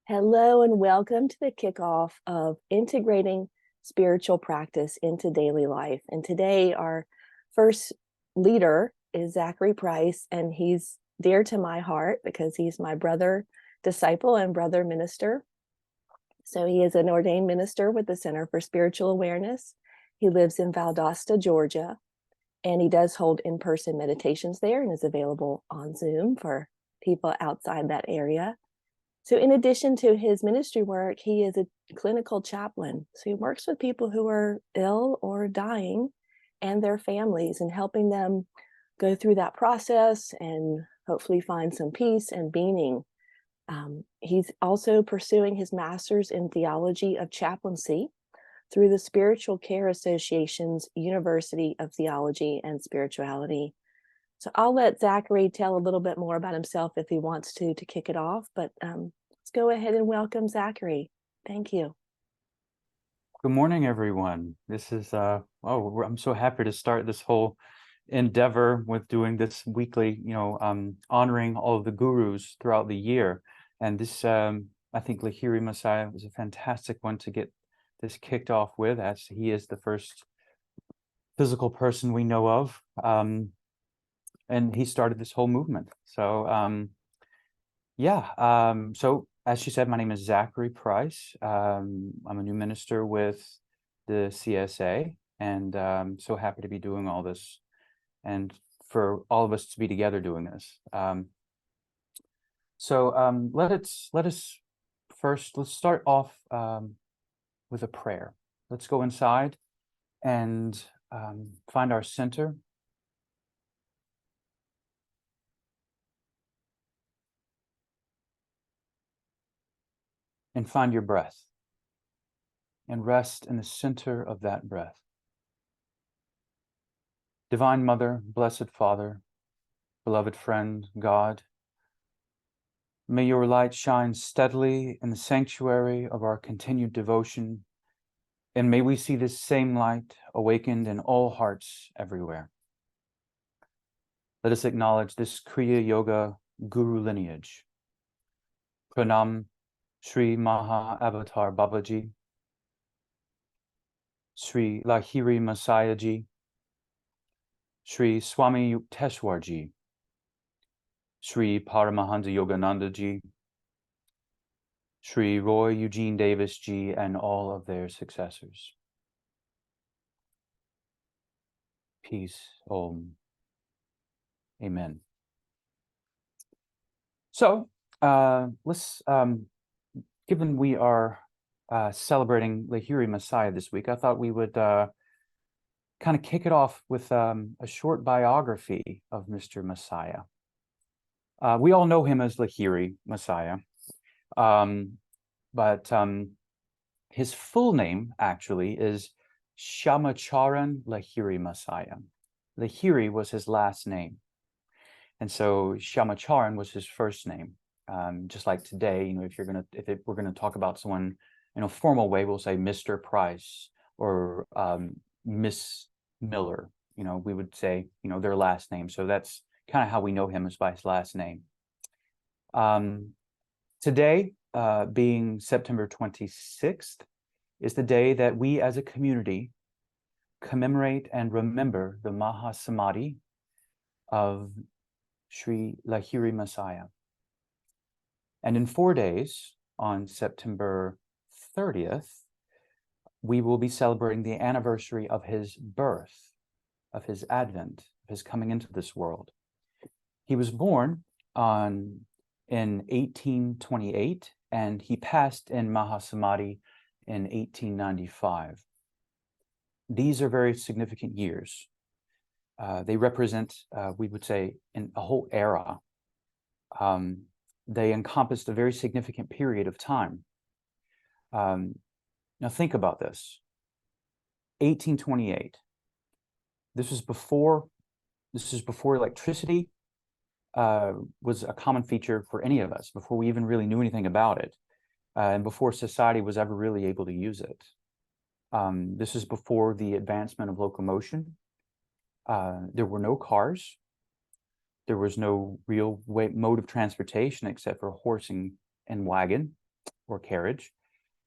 Hello and welcome to the kickoff of integrating spiritual practice into daily life. And today our first leader is Zackary Price, and he's dear to my heart because he's my brother disciple and brother minister. So he is an ordained minister with the Center for Spiritual Awareness. He lives in Valdosta, Georgia, and he does hold in-person meditations there and is available on Zoom for people outside that area. So in addition to his ministry work, he is a clinical chaplain. So he works with people who are ill or dying and their families and helping them go through that process and hopefully find some peace and meaning. He's also pursuing his master's in theology of chaplaincy through the Spiritual Care Association's University of Theology and Spirituality. So I'll let Zackary tell a little bit more about himself if he wants to kick it off, but let's go ahead and welcome Zackary. Thank you. Good morning, everyone. This is, I'm so happy to start this whole endeavor with doing this weekly, honoring all of the gurus throughout the year. And this, I think Lahiri Mahasaya was a fantastic one to get this kicked off with, as he is the first physical person we know of. And he started this whole movement. So, so as she said, my name is Zackary Price. I'm a new minister with the CSA, and so happy to be doing all this, and for all of us to be together doing this. Let's start off with a prayer. Let's go inside and find our center. And find your breath and rest in the center of that breath. Divine Mother, Blessed Father, beloved friend, God, may your light shine steadily in the sanctuary of our continued devotion, and may we see this same light awakened in all hearts everywhere. Let us acknowledge this Kriya Yoga Guru lineage. Pranam Sri Maha Avatar Babaji, Sri Lahiri Mahasaya Ji, Sri Swami Yukteswar Ji, Sri Paramahansa Yogananda Ji, Sri Roy Eugene Davis Ji, and all of their successors. Peace, Om. Amen. So, let's given we are celebrating Lahiri Mahasaya this week, I thought we would kind of kick it off with a short biography of Mr. Mahasaya. We all know him as Lahiri Mahasaya, but his full name actually is Shamacharan Lahiri Mahasaya. Lahiri was his last name, and so Shamacharan was his first name. Just like today, if we're gonna talk about someone in a formal way, we'll say Mr. Price or Miss Miller. We would say their last name. So that's kind of how we know him, is by his last name. Today, being September 26th, is the day that we as a community commemorate and remember the Mahasamadhi of Sri Lahiri Mahasaya. And in 4 days, on September 30th, we will be celebrating the anniversary of his birth, of his advent, of his coming into this world. He was born in 1828, and he passed in Mahasamadhi in 1895. These are very significant years. They represent, we would say, a whole era. They encompassed a very significant period of time. Now think about this. 1828. This is before electricity was a common feature for any of us, before we even really knew anything about it, and before society was ever really able to use it. This is before the advancement of locomotion. There were no cars. There was no real mode of transportation except for horse and wagon. or carriage.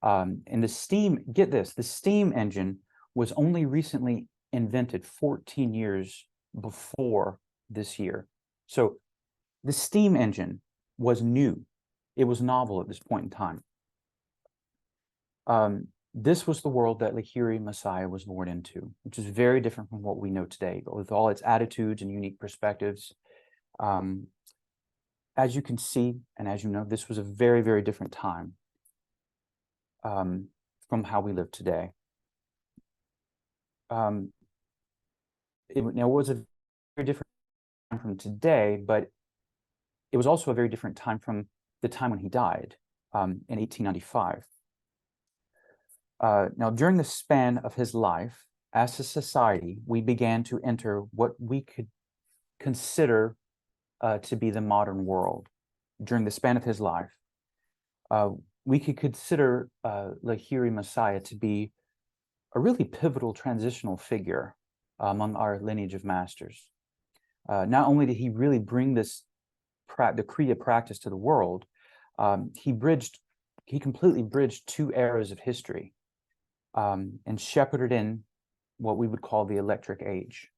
And the steam, get this, the steam engine was only recently invented 14 years before this year. So the steam engine was new. It was novel at this point in time. This was the world that Lahiri Mahasaya was born into, which is very different from what we know today, but with all its attitudes and unique perspectives. As you can see, and as you know, this was a very, very different time from how we live today. It was a very different time from today, but it was also a very different time from the time when he died in 1895. Now, during the span of his life, as a society, we began to enter what we could consider to be the modern world. During the span of his life, we could consider Lahiri Mahasaya to be a really pivotal transitional figure among our lineage of masters. Not only did he really bring the Kriya practice to the world, he completely bridged two eras of history and shepherded in what we would call the electric age.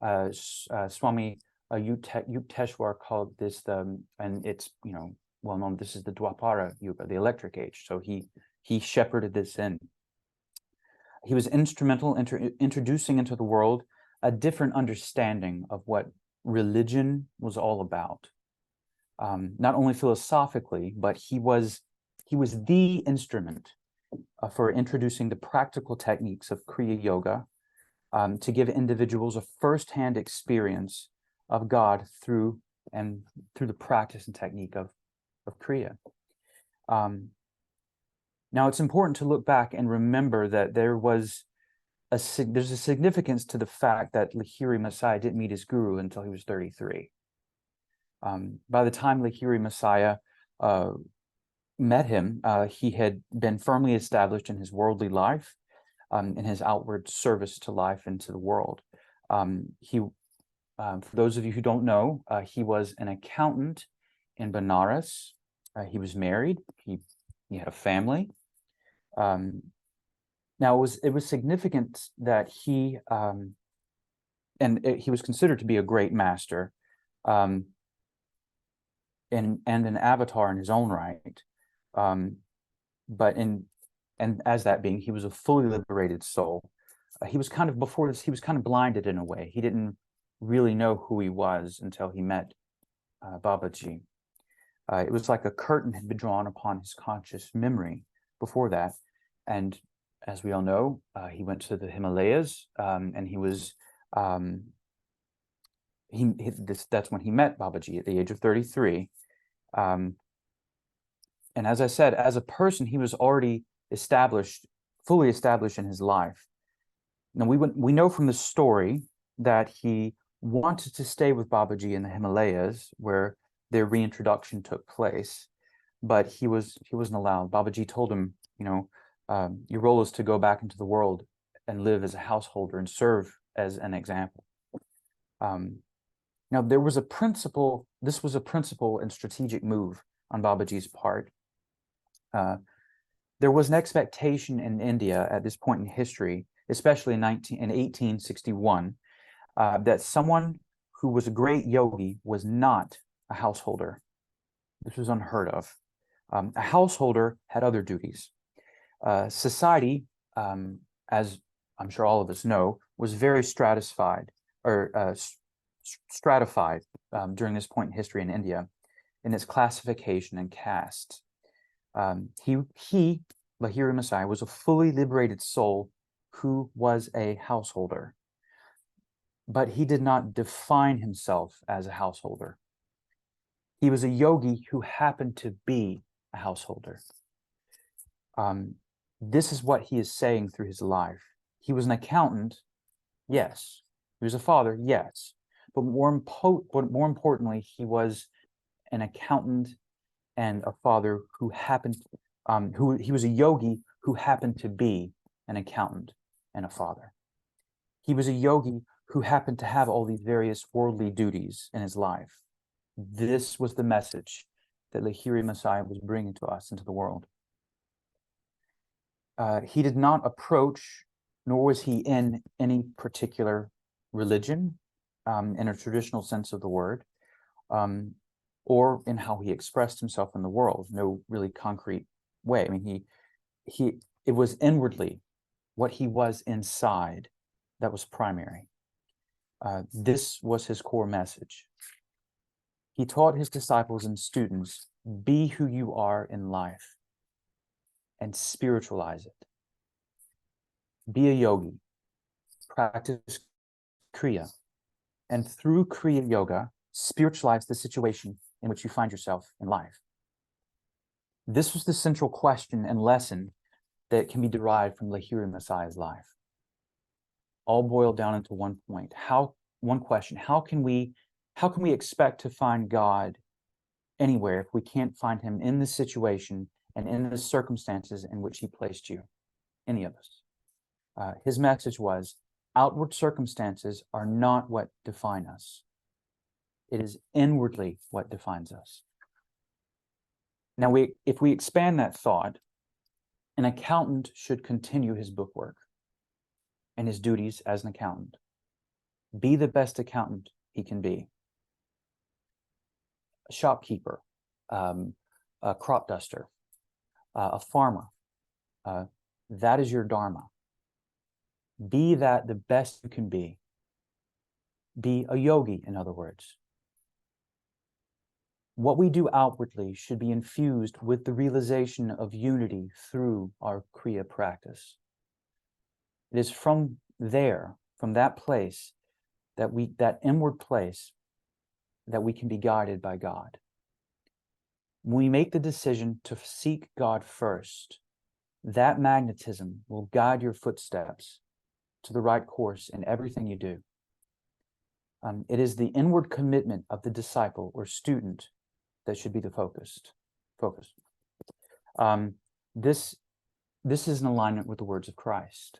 Swami Yukteswar called this and it's well known. This is the Dwapara Yuga, the electric age. So he shepherded this in. He was instrumental in introducing into the world a different understanding of what religion was all about. Not only philosophically, but he was the instrument for introducing the practical techniques of Kriya Yoga to give individuals a first-hand experience of God through the practice and technique of Kriya. Now, it's important to look back and remember that there's a significance to the fact that Lahiri Mahasaya didn't meet his guru until he was 33. By the time Lahiri Mahasaya met him, he had been firmly established in his worldly life, in his outward service to life and to the world. For those of you who don't know, he was an accountant in Benares. He was married. He had a family. Now it was significant that he was considered to be a great master, and an avatar in his own right. And as that being, he was a fully liberated soul. He was kind of, before this, he was kind of blinded in a way. He didn't really know who he was until he met Babaji. It was like a curtain had been drawn upon his conscious memory before that. And as we all know, he went to the Himalayas, and he was, that's when he met Babaji at the age of 33. And as I said, as a person, he was already fully established in his life. Now, we know from the story that he wanted to stay with Babaji in the Himalayas, where their reintroduction took place, but he wasn't allowed. Babaji told him, your role is to go back into the world and live as a householder and serve as an example. Now, this was a principle and strategic move on Babaji's part. There was an expectation in India at this point in history, especially in 1861, that someone who was a great yogi was not a householder. This was unheard of. A householder had other duties. Society, as I'm sure all of us know, was very stratified during this point in history in India in its classification and caste. Lahiri Mahasaya, was a fully liberated soul who was a householder, but he did not define himself as a householder. He was a yogi who happened to be a householder. This is what he is saying through his life. He was an accountant, yes. He was a father, yes. But more importantly, he was an accountant and a father who he was a yogi who happened to be an accountant and a father. He was a yogi who happened to have all these various worldly duties in his life. This was the message that Lahiri Mahasaya was bringing to us into the world. He did not approach, nor was he in any particular religion in a traditional sense of the word, or in how he expressed himself in the world. No really concrete way. I mean, it was inwardly what he was inside that was primary. This was his core message. He taught his disciples and students, be who you are in life and spiritualize it. Be a yogi, practice Kriya, and through Kriya Yoga, spiritualize the situation in which you find yourself in life. This was the central question and lesson that can be derived from Lahiri Mahasaya's life. All boiled down into one point. One question, how can we expect to find God anywhere if we can't find him in the situation and in the circumstances in which he placed you, any of us? His message was, outward circumstances are not what define us. It is inwardly what defines us. Now, if we expand that thought, an accountant should continue his bookwork and his duties as an accountant. Be the best accountant he can be. A shopkeeper, a crop duster, a farmer. That is your dharma. Be that the best you can be. Be a yogi, in other words. What we do outwardly should be infused with the realization of unity through our Kriya practice. It is from there, from that place, that inward place, that we can be guided by God. When we make the decision to seek God first, that magnetism will guide your footsteps to the right course in everything you do. It is the inward commitment of the disciple or student that should be the focus. This is in alignment with the words of Christ.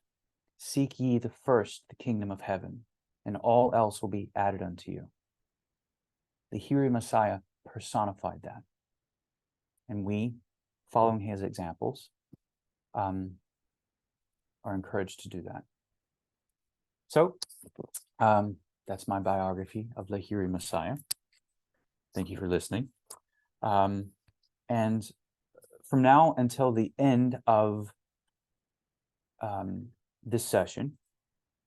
Seek ye the first the kingdom of heaven, and all else will be added unto you. The Lahiri Mahasaya personified that. And we, following his examples, are encouraged to do that. So, that's my biography of Lahiri Mahasaya. Thank you for listening. And from now until the end of this session,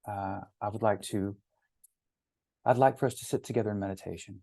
I'd like for us to sit together in meditation.